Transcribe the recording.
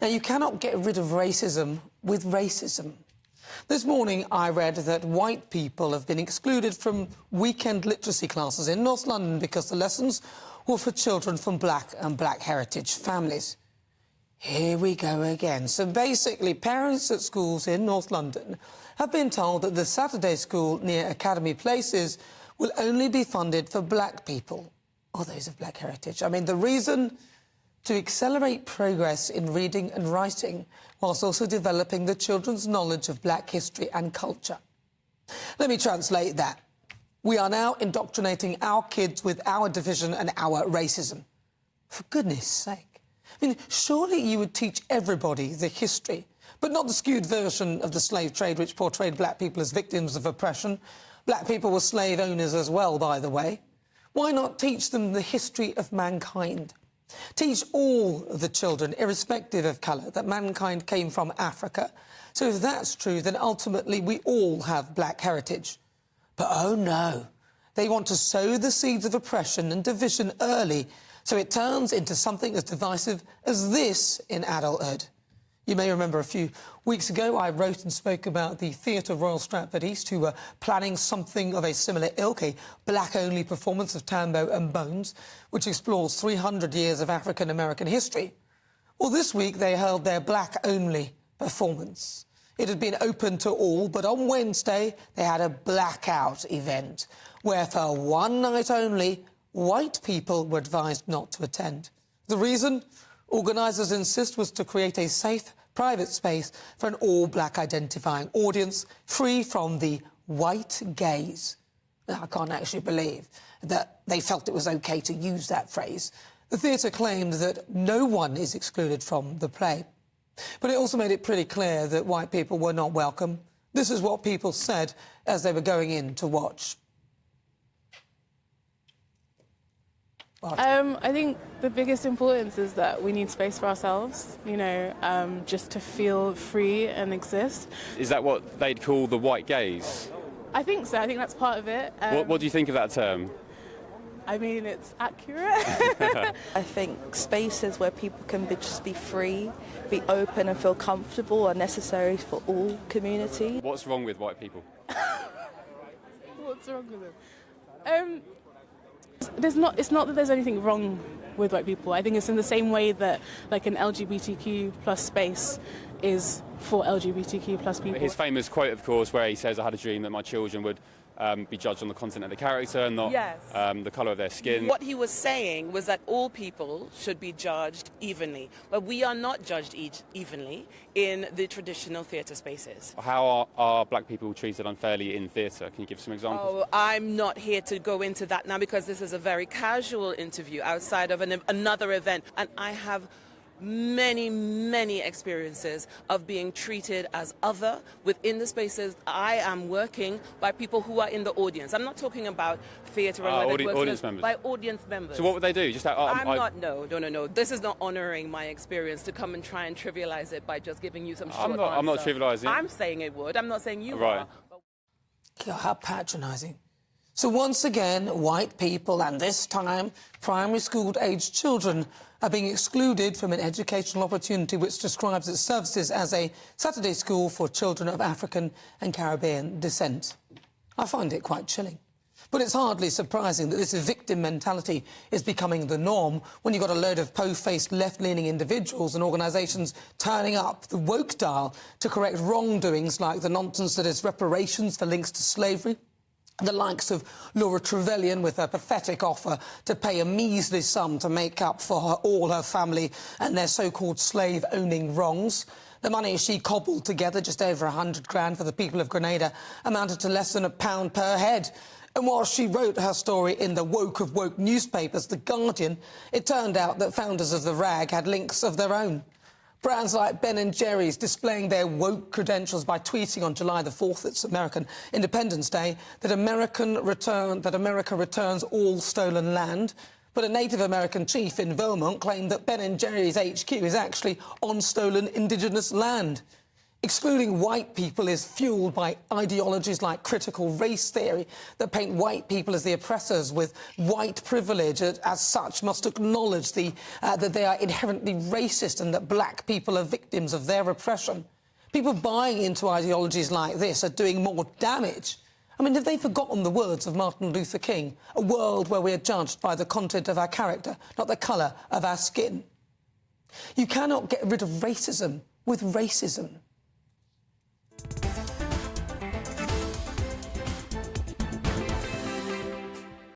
Now, you cannot get rid of racism with racism. This morning, I read that white people have been excluded from weekend literacy classes in North London because the lessons were for children from black and black heritage families. Here we go again. So basically, parents at schools in North London have been told that the Saturday school near Academy Places will only be funded for black people, or those of black heritage. I mean, the reason? To accelerate progress in reading and writing, whilst also developing the children's knowledge of black history and culture. Let me translate that. We are now indoctrinating our kids with our division and our racism. For goodness sake. I mean, surely you would teach everybody the history, but not the skewed version of the slave trade which portrayed black people as victims of oppression. Black people were slave owners as well, by the way. Why not teach them the history of mankind? Teach all the children, irrespective of colour, that mankind came from Africa. So if that's true, then ultimately we all have black heritage. But oh no, they want to sow the seeds of oppression and division early, so it turns into something as divisive as this in adulthood. You may remember a few weeks ago I wrote and spoke about the Theatre Royal Stratford East, who were planning something of a similar ilk, a black-only performance of Tambo and Bones, which explores 300 years of African-American history. Well, this week they held their black-only performance. It had been open to all, but on Wednesday they had a blackout event, where for one night only, white people were advised not to attend. The reason? Organisers insist was to create a safe, private space for an all-black identifying audience, free from the white gaze. Now, I can't actually believe that they felt it was OK to use that phrase. The theatre claimed that no one is excluded from the play. But it also made it pretty clear that white people were not welcome. This is what people said as they were going in to watch. I think the biggest importance is that we need space for ourselves, you know, just to feel free and exist. Is that what they'd call the white gaze? I think so. I think that's part of it. What do you think of that term? I mean, it's accurate. I think spaces where people can just be free, be open and feel comfortable are necessary for all community. What's wrong with white people? What's wrong with them? It's not that there's anything wrong with white people. I think it's in the same way that, like, an LGBTQ plus space is for LGBTQ plus people. His famous quote, of course, where he says, "I had a dream that my children would be judged on the content of the character, not the colour of their skin." What he was saying was that all people should be judged evenly, but we are not judged evenly in the traditional theatre spaces. How are black people treated unfairly in theatre? Can you give some examples? Oh, I'm not here to go into that now because this is a very casual interview outside of another event, and I have many experiences of being treated as other within the spaces I am working by people who are in the audience. I'm not talking about theatre audience members. By audience members. So what would they do? No. This is not honouring my experience to come and try and trivialise it by just giving you some short answer. I'm not trivialising it. I'm saying it would. I'm not saying you are. God, how patronising. So once again, white people, and this time primary school-aged children, are being excluded from an educational opportunity which describes its services as a Saturday school for children of African and Caribbean descent. I find it quite chilling. But it's hardly surprising that this victim mentality is becoming the norm when you've got a load of po-faced left-leaning individuals and organisations turning up the woke dial to correct wrongdoings like the nonsense that is reparations for links to slavery, the likes of Laura Trevelyan with her pathetic offer to pay a measly sum to make up for all her family and their so-called slave-owning wrongs. The money she cobbled together, just over 100 grand for the people of Grenada, amounted to less than £1 per head. And while she wrote her story in the woke of woke newspapers, The Guardian, it turned out that founders of the rag had links of their own. Brands like Ben & Jerry's displaying their woke credentials by tweeting on July the 4th, it's American Independence Day, that America returns all stolen land. But a Native American chief in Vermont claimed that Ben & Jerry's HQ is actually on stolen indigenous land. Excluding white people is fuelled by ideologies like critical race theory that paint white people as the oppressors, with white privilege as such must acknowledge that they are inherently racist and that black people are victims of their oppression. People buying into ideologies like this are doing more damage. I mean, have they forgotten the words of Martin Luther King? A world where we are judged by the content of our character, not the colour of our skin. You cannot get rid of racism with racism.